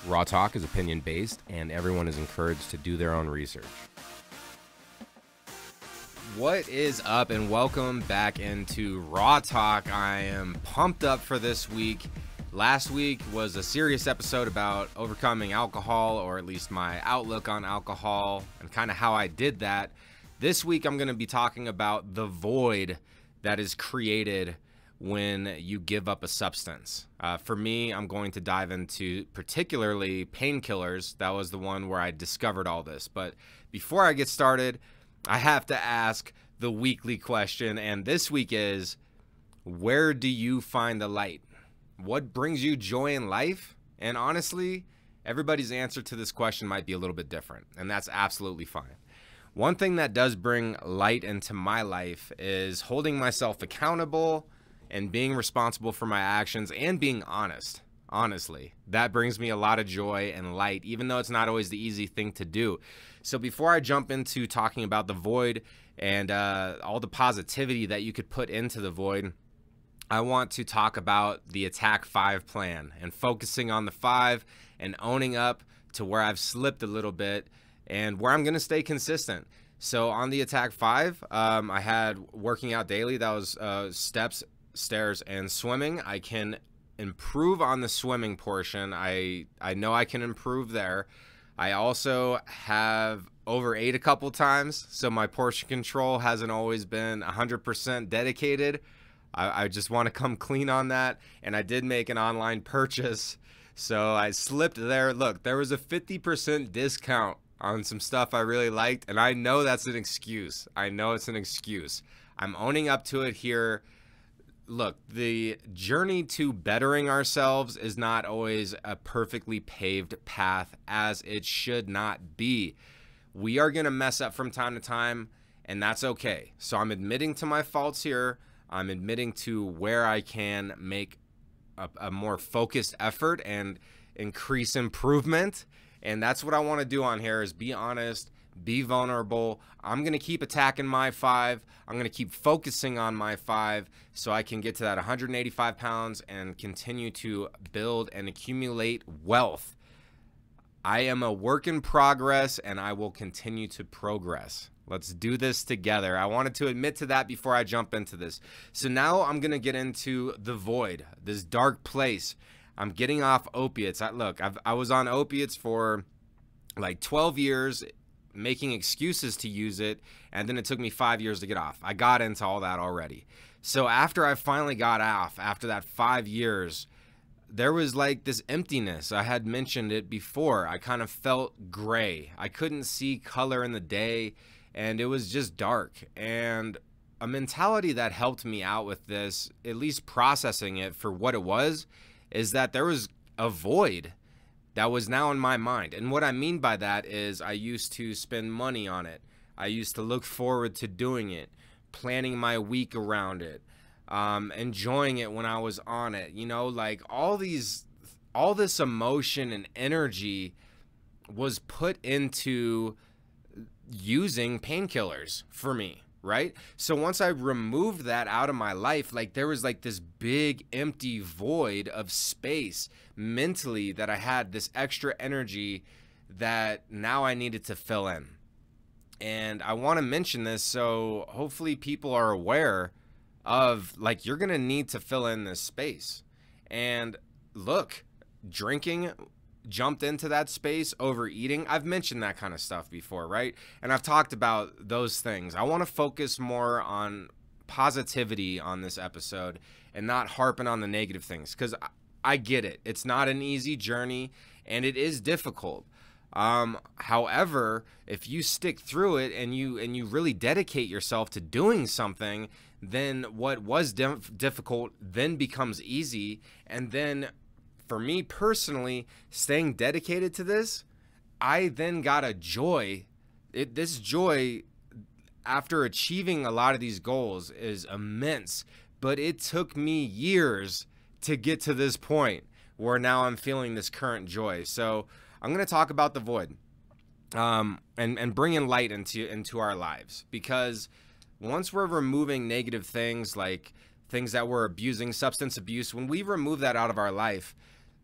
Raw Talk is opinion-based, and everyone is encouraged to do their own research. What is up, and welcome back into Raw Talk. I am pumped up for this week. Last week was a serious episode about overcoming alcohol, or at least my outlook on alcohol, and kind of how I did that. This week, I'm going to be talking about the void that is created when you give up a substance. For me, I'm going to dive into particularly painkillers. That was the one where I discovered all this. But before I get started, I have to ask the weekly question, and this week is, where do you find the light? What brings you joy in life? And honestly, everybody's answer to this question might be a little bit different, and that's absolutely fine. One thing that does bring light into my life is holding myself accountable and being responsible for my actions and being honest. Honestly, that brings me a lot of joy and light, even though it's not always the easy thing to do. So before I jump into talking about the void and all the positivity that you could put into the void, I want to talk about the Attack 5 plan and focusing on the 5 and owning up to where I've slipped a little bit and where I'm going to stay consistent. So on the Attack 5, I had working out daily. That was steps, stairs, and swimming. I can improve on the swimming portion. I know I can improve there. I also have overate a couple times, so my portion control hasn't always been 100% dedicated. I just want to come clean on that, and I did make an online purchase, so I slipped there. Look, there was a 50% discount on some stuff I really liked, and I know that's an excuse. I know it's an excuse. I'm owning up to it here. Look, the journey to bettering ourselves is not always a perfectly paved path, as it should not be. We are going to mess up from time to time, and that's okay. So I'm admitting to my faults here. I'm admitting to where I can make a more focused effort and increase improvement. And that's what I want to do on here, is be honest, be vulnerable. I'm going to keep attacking my 5. I'm going to keep focusing on my 5 so I can get to that 185 pounds and continue to build and accumulate wealth. I am a work in progress, and I will continue to progress. Let's do this together. I wanted to admit to that before I jump into this. So now I'm going to get into the void, this dark place. I'm getting off opiates. I was on opiates for like 12 years, making excuses to use it, and then it took me 5 years to get off. I got into all that already. So after I finally got off, after that 5 years, there was like this emptiness. I had mentioned it before. I kind of felt gray. I couldn't see color in the day, and it was just dark. And a mentality that helped me out with this, at least processing it for what it was, is that there was a void that was now in my mind. And what I mean by that is I used to spend money on it. I used to look forward to doing it, planning my week around it, enjoying it when I was on it. You know, like all this emotion and energy was put into using painkillers for me, right? So once I removed that out of my life, like there was like this big empty void of space mentally that I had, this extra energy that now I needed to fill in. And I want to mention this so hopefully people are aware of, like, you're going to need to fill in this space. And look, drinking jumped into that space, overeating. I've mentioned that kind of stuff before, right? And I've talked about those things. I want to focus more on positivity on this episode and not harping on the negative things, because I get it. It's not an easy journey, and it is difficult. However, if you stick through it and you really dedicate yourself to doing something, then what was difficult then becomes easy. And then for me personally, staying dedicated to this, I then got a joy. This joy after achieving a lot of these goals is immense, but it took me years to get to this point where now I'm feeling this current joy. So I'm going to talk about the void, and bringing light into our lives, because once we're removing negative things, like things that we're abusing, substance abuse, when we remove that out of our life,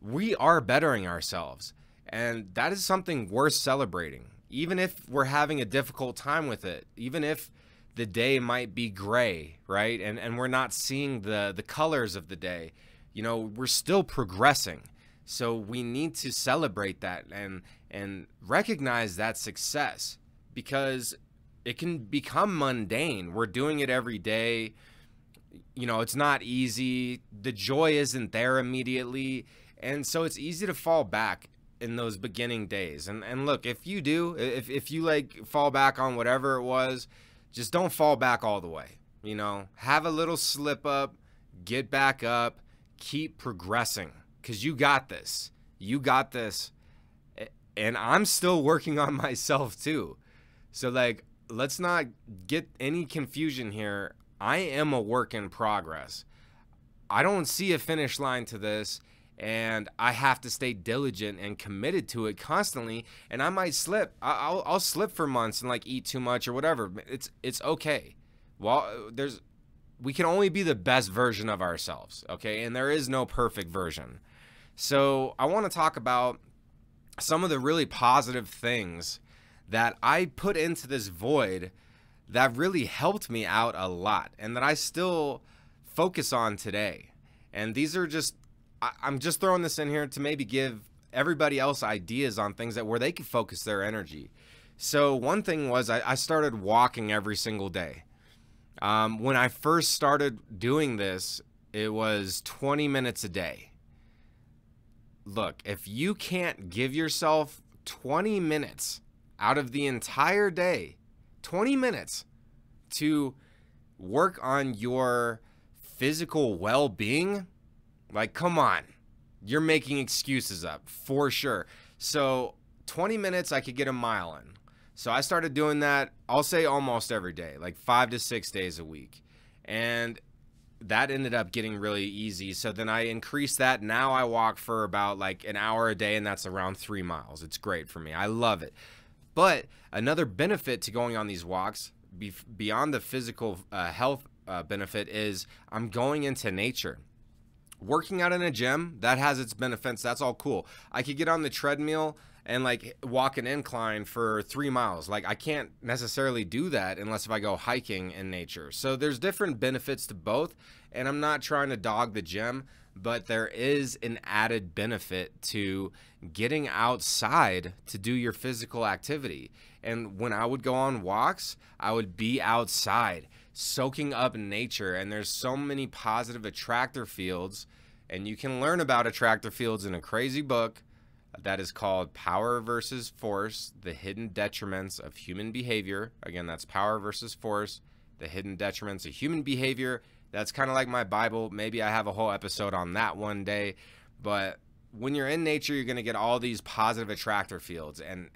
we are bettering ourselves. And that is something worth celebrating, even if we're having a difficult time with it, even if the day might be gray, right? And we're not seeing the colors of the day. You know, we're still progressing. So we need to celebrate that and recognize that success, because it can become mundane. We're doing it every day. You know, it's not easy. The joy isn't there immediately. And so it's easy to fall back in those beginning days. And look, if you do, if you like fall back on whatever it was, just don't fall back all the way. You know, have a little slip up, get back up, keep progressing, because you got this. You got this. And I'm still working on myself too. So like, let's not get any confusion here. I am a work in progress. I don't see a finish line to this, and I have to stay diligent and committed to it constantly. And I might slip. I'll slip for months and like eat too much or whatever. It's okay. Well, we can only be the best version of ourselves, okay? And there is no perfect version. So I want to talk about some of the really positive things that I put into this void that really helped me out a lot and that I still focus on today. And these are just, I'm just throwing this in here to maybe give everybody else ideas on things where they could focus their energy. So one thing was I started walking every single day. When I first started doing this, it was 20 minutes a day. Look, if you can't give yourself 20 minutes out of the entire day, 20 minutes to work on your physical well-being, like, come on, you're making excuses up for sure. So 20 minutes, I could get a mile in. So I started doing that, I'll say almost every day, like 5 to 6 days a week. And that ended up getting really easy. So then I increased that. Now I walk for about like an hour a day, and that's around 3 miles. It's great for me. I love it. But another benefit to going on these walks, beyond the physical health benefit, is I'm going into nature. Working out in a gym, that has its benefits. That's all cool. I could get on the treadmill and like walk an incline for 3 miles. Like, I can't necessarily do that unless if I go hiking in nature. So there's different benefits to both, and I'm not trying to dog the gym, but there is an added benefit to getting outside to do your physical activity. And when I would go on walks, I would be outside soaking up nature, and there's so many positive attractor fields, and you can learn about attractor fields in a crazy book that is called Power versus Force, The Hidden Detriments of Human Behavior. Again, that's Power versus Force, The Hidden Detriments of Human Behavior. That's kind of like my Bible. Maybe I have a whole episode on that one day. But when you're in nature, you're going to get all these positive attractor fields. And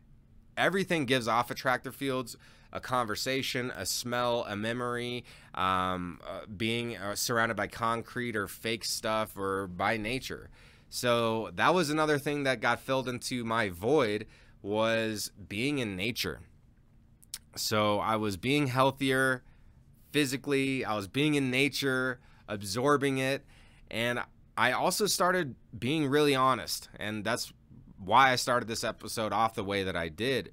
everything gives off attractor fields: a conversation, a smell, a memory, being surrounded by concrete or fake stuff, or by nature. So that was another thing that got filled into my void, was being in nature. So I was being healthier physically, I was being in nature, absorbing it, and I also started being really honest. And that's why I started this episode off the way that I did,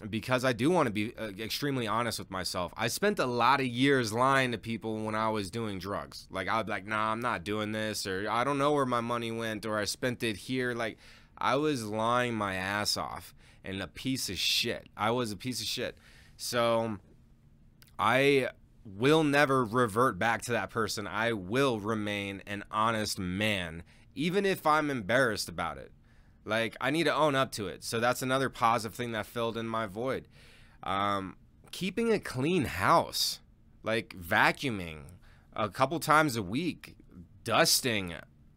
because I do want to be extremely honest with myself. I spent a lot of years lying to people when I was doing drugs. Like, I'd be like, nah, I'm not doing this, or I don't know where my money went, or I spent it here. Like, I was lying my ass off, and a piece of shit. I was a piece of shit. So I will never revert back to that person. I will remain an honest man, even if I'm embarrassed about it. Like, I need to own up to it. So that's another positive thing that filled in my void. Keeping a clean house, like vacuuming a couple times a week, dusting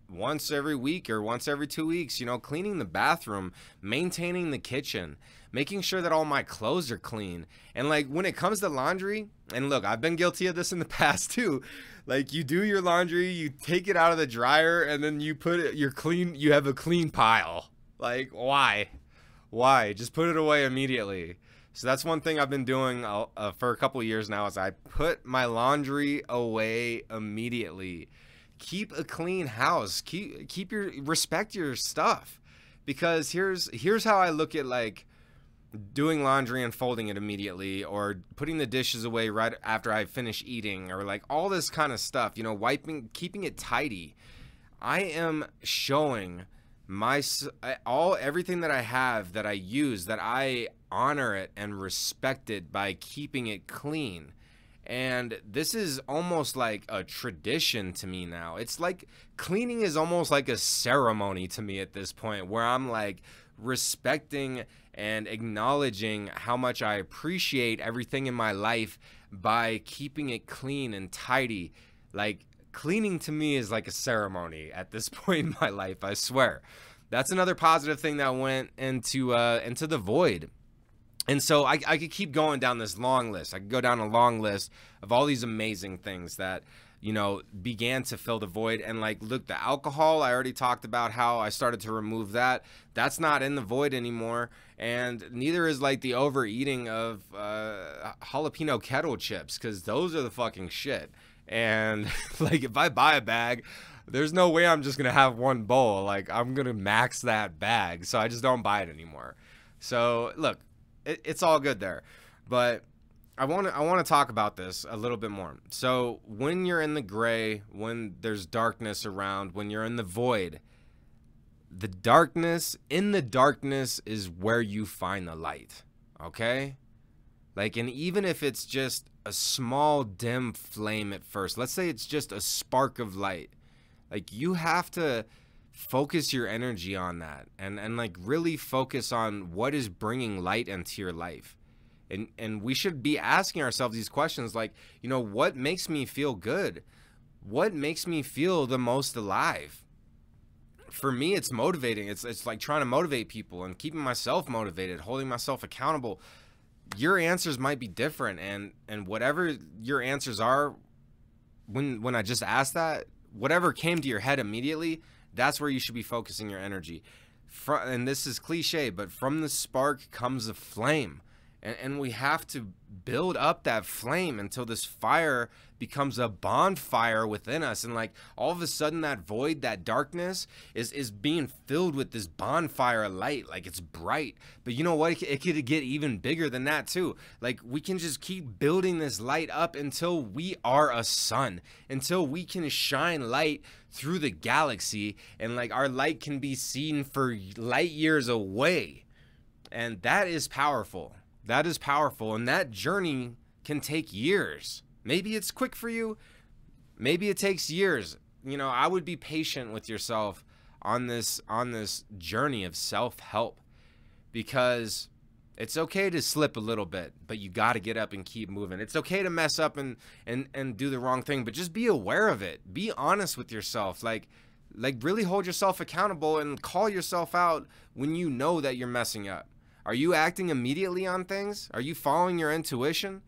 once every week or once every 2 weeks, you know, cleaning the bathroom, maintaining the kitchen, making sure that all my clothes are clean. And like, when it comes to laundry, and look, I've been guilty of this in the past too. Like, you do your laundry, you take it out of the dryer, and then you put it, you have a clean pile. Like, why? Just put it away immediately. So that's one thing I've been doing for a couple years now, is I put my laundry away immediately. Keep a clean house. Respect your stuff, Because here's how I look at like doing laundry and folding it immediately, or putting the dishes away right after I finish eating, or like all this kind of stuff, you know, wiping, keeping it tidy. I am showing everything that I have, that I use, that I honor it and respect it by keeping it clean. And this is almost like a tradition to me now. It's like cleaning is almost like a ceremony to me at this point, where I'm like respecting and acknowledging how much I appreciate everything in my life by keeping it clean and tidy. Like, cleaning to me is like a ceremony at this point in my life, I swear. That's another positive thing that went into the void. And so I could keep going down this long list. I could go down a long list of all these amazing things that, you know, began to fill the void. And like, look, the alcohol, I already talked about how I started to remove that. That's not in the void anymore. And neither is like the overeating of jalapeno kettle chips, because those are the fucking shit. And like, if I buy a bag, there's no way I'm just gonna have one bowl. Like, I'm gonna max that bag, so I just don't buy it anymore. So look, it's all good there, but I want to talk about this a little bit more. So when you're in the gray, when there's darkness around, when you're in the void, in the darkness is where you find the light. Okay? Like, and even if it's just a small dim flame at first, let's say it's just a spark of light, like, you have to focus your energy on that, and like really focus on what is bringing light into your life. And we should be asking ourselves these questions, like, you know, what makes me feel good? What makes me feel the most alive? For me, it's motivating. It's like trying to motivate people and keeping myself motivated, holding myself accountable. Your answers might be different, and whatever your answers are, when I just asked that, whatever came to your head immediately, that's where you should be focusing your energy. And this is cliche, but from the spark comes a flame. And we have to build up that flame until this fire becomes a bonfire within us. And like, all of a sudden, that void, that darkness is being filled with this bonfire light. Like, it's bright. But you know what? It could get even bigger than that too. Like, we can just keep building this light up until we are a sun, until we can shine light through the galaxy, and like, our light can be seen for light years away. And that is powerful. That is powerful, and that journey can take years. Maybe it's quick for you. Maybe it takes years. You know, I would be patient with yourself on this journey of self-help, because it's okay to slip a little bit, but you got to get up and keep moving. It's okay to mess up and do the wrong thing, but just be aware of it. Be honest with yourself. Like really hold yourself accountable and call yourself out when you know that you're messing up. Are you acting immediately on things? Are you following your intuition?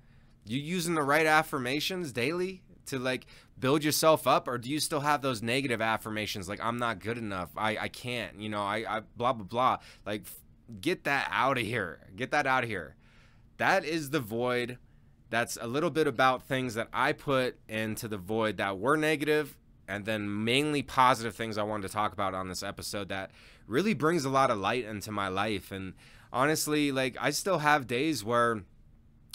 You using the right affirmations daily to like build yourself up? Or do you still have those negative affirmations like, I'm not good enough, I can't, you know, I blah, blah, blah. Like, get that out of here. Get that out of here. That is the void. That's a little bit about things that I put into the void that were negative, and then mainly positive things I wanted to talk about on this episode that really brings a lot of light into my life. And honestly, like, I still have days where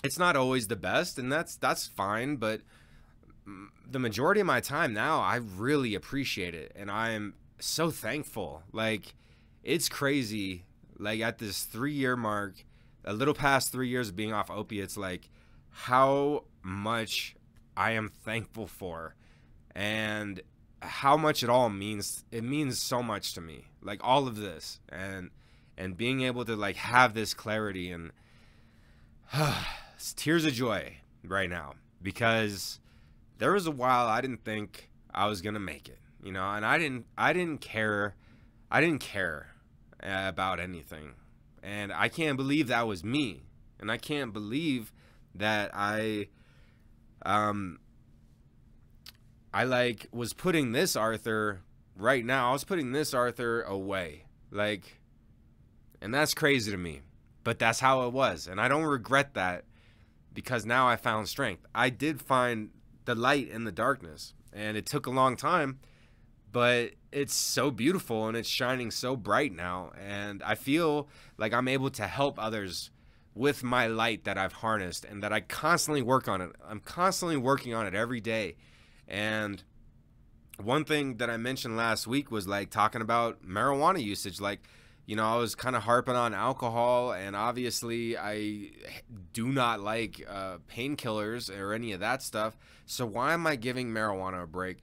it's not always the best, and that's fine, but the majority of my time now, I really appreciate it, and I am so thankful. Like, it's crazy, like, at this 3-year mark, a little past 3 years of being off opiates, like, how much I am thankful for, and how much it all means. It means so much to me, like, all of this, and being able to like have this clarity, and it's tears of joy right now, because there was a while I didn't think I was gonna make it, you know, and I didn't care about anything, and I can't believe that was me, and I can't believe that I like was putting this Arthur right now. I was putting this Arthur away, like. And that's crazy to me, but that's how it was. And I don't regret that, because now I found strength. I did find the light in the darkness, and it took a long time, but it's so beautiful and it's shining so bright now. And I feel like I'm able to help others with my light that I've harnessed and that I constantly work on it. I'm constantly working on it every day. And one thing that I mentioned last week was like talking about marijuana usage. Like, you know, I was kind of harping on alcohol, and obviously I do not like painkillers or any of that stuff. So why am I giving marijuana a break?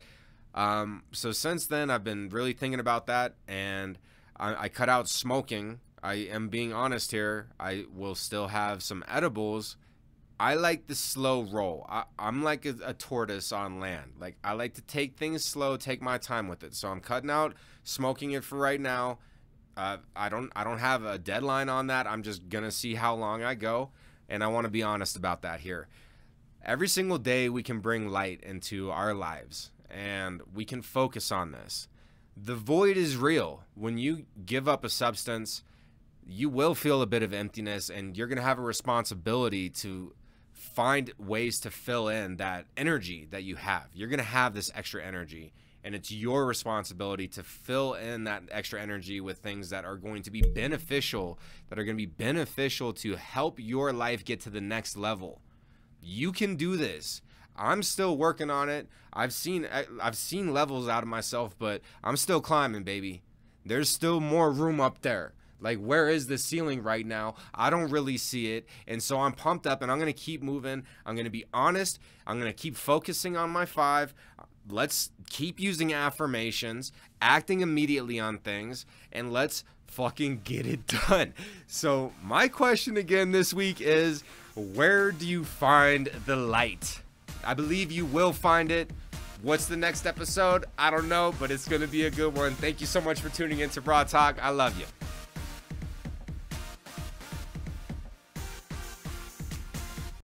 So since then, I've been really thinking about that, and I cut out smoking. I am being honest here. I will still have some edibles. I like the slow roll. I'm like a tortoise on land. Like, I like to take things slow, take my time with it. So I'm cutting out smoking it for right now. I don't have a deadline on that. I'm just gonna see how long I go, and I want to be honest about that here. Every single day we can bring light into our lives, and we can focus on this. The void is real. When you give up a substance, you will feel a bit of emptiness, and you're gonna have a responsibility to find ways to fill in that energy that you have. You're gonna have this extra energy, and it's your responsibility to fill in that extra energy with things that are going to be beneficial, to help your life get to the next level. You can do this. I'm still working on it. I've seen levels out of myself, but I'm still climbing, baby. There's still more room up there. Like, where is the ceiling right now? I don't really see it. And so I'm pumped up, and I'm going to keep moving. I'm going to be honest. I'm going to keep focusing on my 5. Let's keep using affirmations, acting immediately on things, and let's fucking get it done. So my question again this week is, where do you find the light? I believe you will find it. What's the next episode? I don't know, but it's going to be a good one. Thank you so much for tuning in to Raw Talk. I love you.